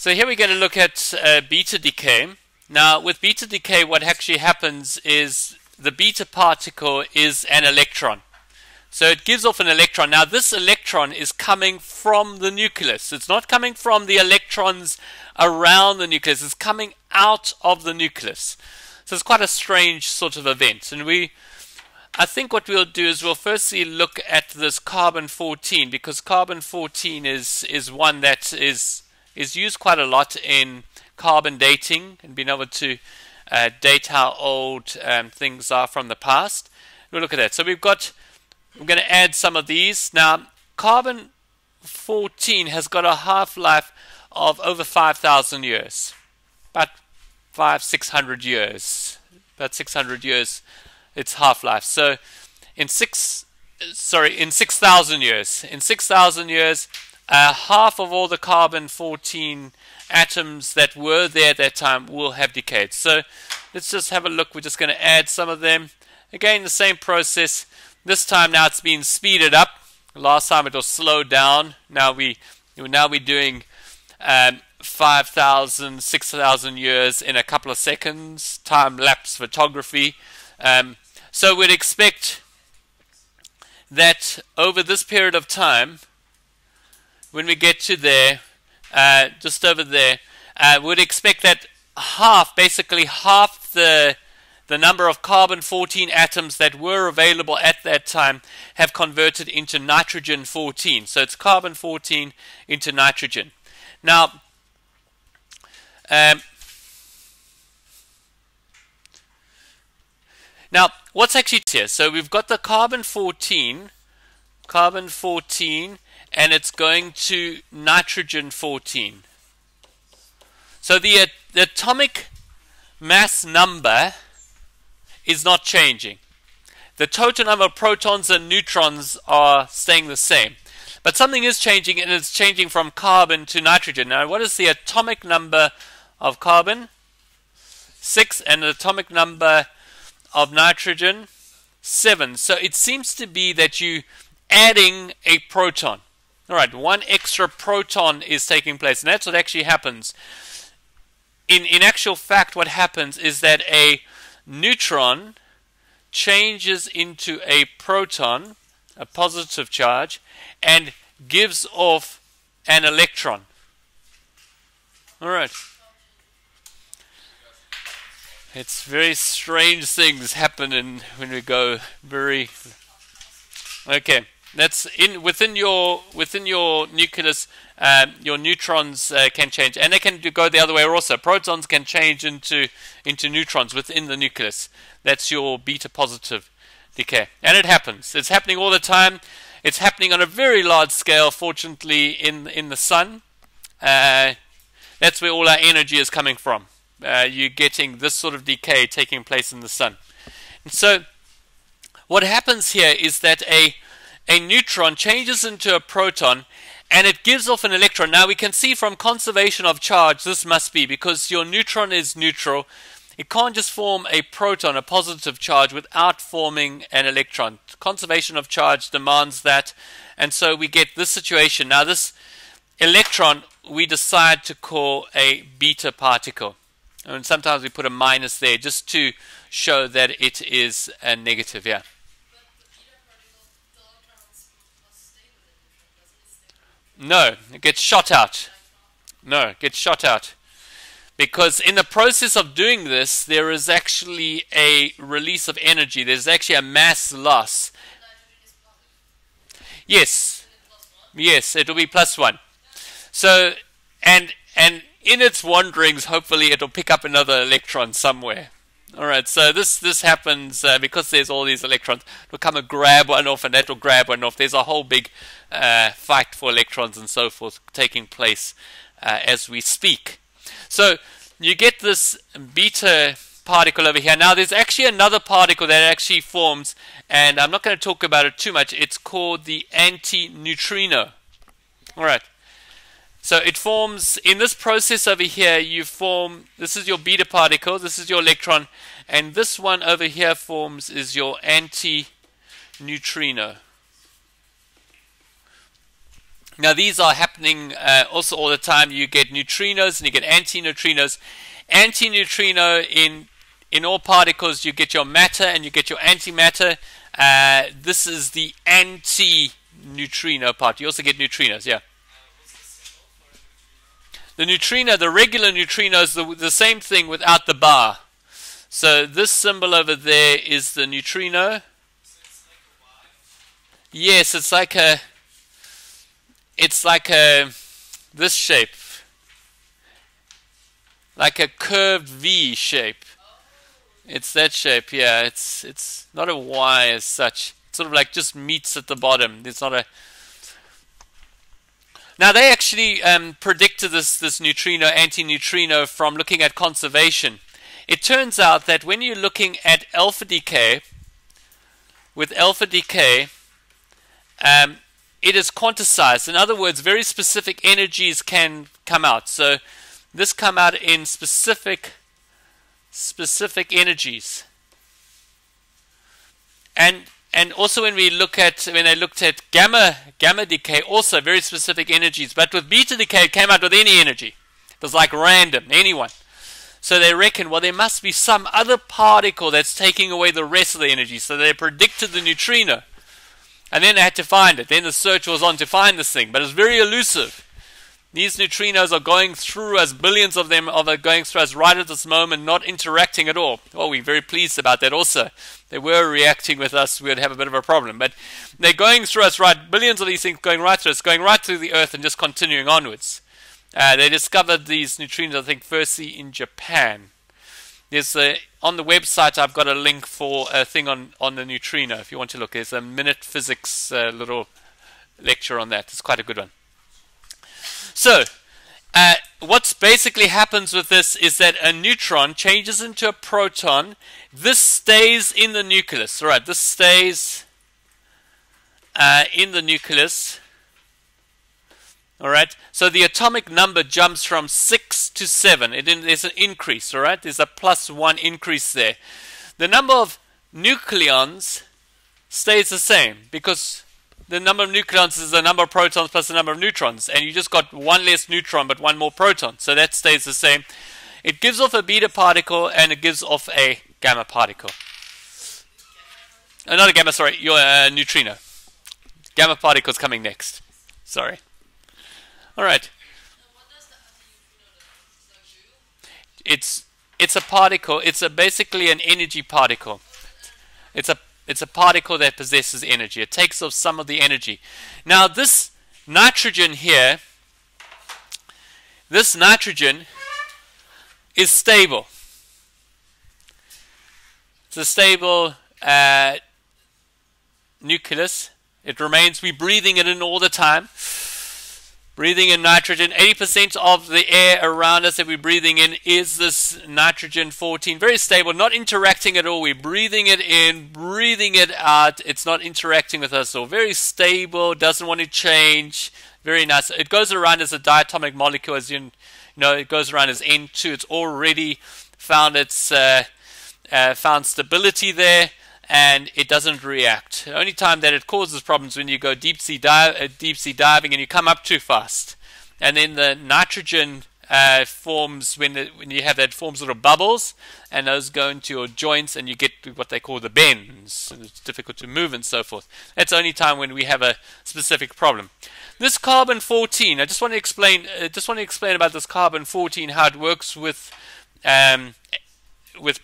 So here we're going to look at beta decay. Now with beta decay, what actually happens is the beta particle is an electron. So it gives off an electron. Now this electron is coming from the nucleus. It's not coming from the electrons around the nucleus. It's coming out of the nucleus. So it's quite a strange sort of event. And I think what we'll do is we'll firstly look at this carbon-14, because carbon-14 is one that is used quite a lot in carbon dating and being able to date how old things are from the past. We'll look at that. So we're going to add some of these. Now, carbon-14 has got a half-life of over 5,000 years. About 600 years. About 600 years its half-life. So in 6,000 years. In 6,000 years, half of all the carbon-14 atoms that were there at that time will have decayed. So let's just have a look. We're just going to add some of them. Again, the same process. This time now it's been speeded up. Last time it was slowed down. Now we're doing 5,000, 6,000 years in a couple of seconds. Time-lapse photography. So we'd expect that over this period of time, when we get to there, just over there, we'd expect that basically half the number of carbon-14 atoms that were available at that time have converted into nitrogen-14. So it's carbon-14 into nitrogen. Now, what's actually here? So we've got the carbon-14, and it's going to nitrogen-14. So the atomic mass number is not changing. The total number of protons and neutrons are staying the same. But something is changing, and it's changing from carbon to nitrogen. Now, what is the atomic number of carbon? 6, and the atomic number of nitrogen? 7. So it seems to be that you're adding a proton. Alright, one extra proton is taking place, and that's what actually happens. In actual fact, what happens is that a neutron changes into a proton, a positive charge, and gives off an electron. Alright. It's very strange things happen when we go very... Okay, that's within your nucleus. Your neutrons can change, and they can go the other way also. Protons can change into neutrons within the nucleus. That's your beta positive decay, and it happens. It's happening all the time. It's happening on a very large scale. Fortunately, in the sun, that's where all our energy is coming from. You're getting this sort of decay taking place in the sun. And so, what happens here is that a neutron changes into a proton, and it gives off an electron. Now we can see from conservation of charge, this must be because your neutron is neutral. It can't just form a proton, a positive charge, without forming an electron. Conservation of charge demands that, and so we get this situation. Now this electron we decide to call a beta particle, and sometimes we put a minus there just to show that it is a negative. Yeah. No, it gets shot out. No, it gets shot out. Because in the process of doing this, there is actually a release of energy. There's actually a mass loss. Yes. Yes, it will be +1. So, and in its wanderings, hopefully it will pick up another electron somewhere. Alright, so this happens because there's all these electrons. It will come and grab one off, and that will grab one off. There's a whole big fight for electrons and so forth taking place as we speak. So you get this beta particle over here. Now there's actually another particle that actually forms, and I'm not going to talk about it too much. It's called the antineutrino. Alright. So it forms, in this process over here, this is your beta particle, this is your electron, and this one over here is your antineutrino. Now these are happening also all the time. You get neutrinos and you get antineutrinos. Antineutrino in all particles, you get your matter and you get your antimatter. This is the anti-neutrino part. You also get neutrinos, yeah. The neutrino, the regular neutrino is the same thing without the bar. So this symbol over there is the neutrino. Yes, it's like a this shape, like a curved V shape. It's that shape, yeah. It's not a Y as such. It's sort of like just meets at the bottom. It's not a. Now they actually predicted this neutrino, antineutrino from looking at conservation. It turns out that when you're looking at alpha decay, with alpha decay, it is quantized. In other words, very specific energies can come out. So this come out in specific energies. And also when they looked at gamma decay, also very specific energies. But with beta decay, it came out with any energy. It was like random, anyone. So they reckon, well, there must be some other particle that's taking away the rest of the energy. So they predicted the neutrino. And then they had to find it. Then the search was on to find this thing. But it's very elusive. These neutrinos are going through us, billions of them are going through us right at this moment, not interacting at all. Well, we're very pleased about that also. They were reacting with us, we would have a bit of a problem. But they're going through us, right, billions of these things going right through us, going right through the Earth and just continuing onwards. They discovered these neutrinos, I think, firstly in Japan. There's on the website, I've got a link for a thing on the neutrino, if you want to look. There's a minute physics little lecture on that. It's quite a good one. So, what basically happens with this is that a neutron changes into a proton. This stays in the nucleus. All right, this stays in the nucleus. All right, so the atomic number jumps from 6 to 7. There's an increase. All right, there's a +1 increase there. The number of nucleons stays the same because the number of nucleons is the number of protons plus the number of neutrons, and you just got one less neutron but one more proton, so that stays the same. It gives off a beta particle and it gives off a gamma particle. Not a gamma, sorry, your neutrino. Gamma particle is coming next. Sorry. All right. It's a particle. It's basically an energy particle. It's a particle that possesses energy. It takes off some of the energy. Now this nitrogen here, this nitrogen is stable. It's a stable nucleus. It remains, we're breathing it in all the time. Breathing in nitrogen. 80% of the air around us that we're breathing in is this nitrogen 14. Very stable, not interacting at all. We're breathing it in, breathing it out. It's not interacting with us. So very stable, doesn't want to change. Very nice. It goes around as a diatomic molecule, as you know, it goes around as N2. It's already found its found stability there, and it doesn't react. The only time that it causes problems when you go deep sea diving and you come up too fast, and then the nitrogen forms when you have that, forms little bubbles, and those go into your joints, and you get what they call the bends. And it's difficult to move and so forth. That's the only time when we have a specific problem. This carbon 14, I just want to explain. About this carbon 14, how it works with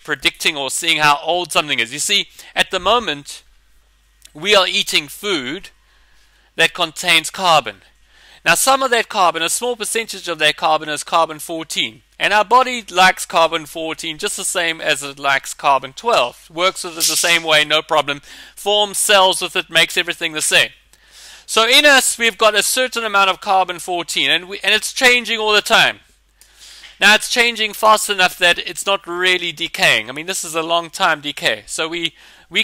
predicting or seeing how old something is. You see, at the moment, we are eating food that contains carbon. Now, some of that carbon, a small percentage of that carbon is carbon 14. And our body likes carbon 14 just the same as it likes carbon 12. Works with it the same way, no problem. Forms cells with it, makes everything the same. So in us, we've got a certain amount of carbon 14, and it's changing all the time. Now it's changing fast enough that it's not really decaying. I mean, this is a long time decay. So we're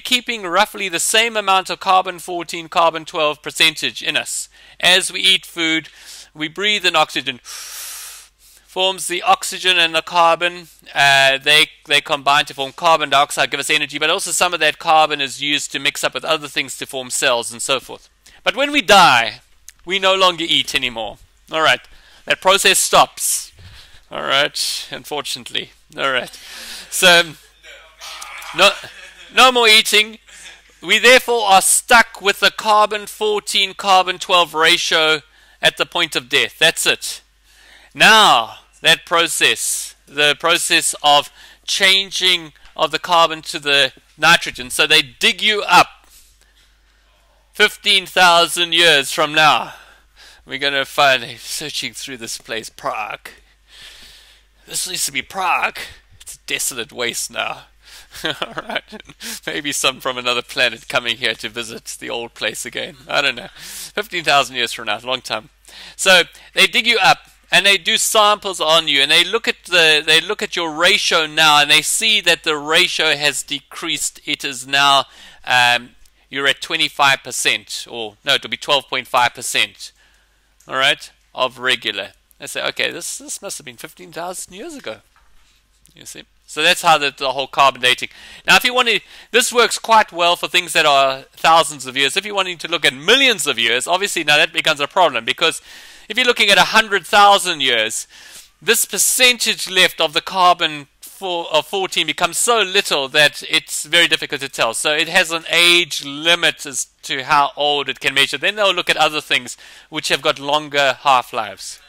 keeping roughly the same amount of carbon 14, carbon 12 percentage in us. As we eat food, we breathe in oxygen. Forms the oxygen and the carbon. They combine to form carbon dioxide, give us energy, but also some of that carbon is used to mix up with other things to form cells and so forth. But when we die, we no longer eat anymore. All right, that process stops. All right, unfortunately. All right, so no more eating. We therefore are stuck with a carbon-14, carbon-12 ratio at the point of death. That's it. Now, that process, the process of changing of the carbon to the nitrogen, so they dig you up 15,000 years from now. We're going to find, searching through this place, Prague. This used to be Prague. It's a desolate waste now. Alright, maybe some from another planet coming here to visit the old place again. I don't know. 15,000 years from now, long time. So they dig you up and they do samples on you, and they look at your ratio now, and they see that the ratio has decreased. It is now you're at 25%, or no, it'll be 12.5%. All right, of regular. They say, okay, this must have been 15,000 years ago. You see. So that's how the whole carbon dating. Now, if you want to, this works quite well for things that are thousands of years. If you're wanting to look at millions of years, obviously now that becomes a problem, because if you're looking at 100,000 years, this percentage left of the carbon of 14 becomes so little that it's very difficult to tell. So it has an age limit as to how old it can measure. Then they'll look at other things which have got longer half-lives.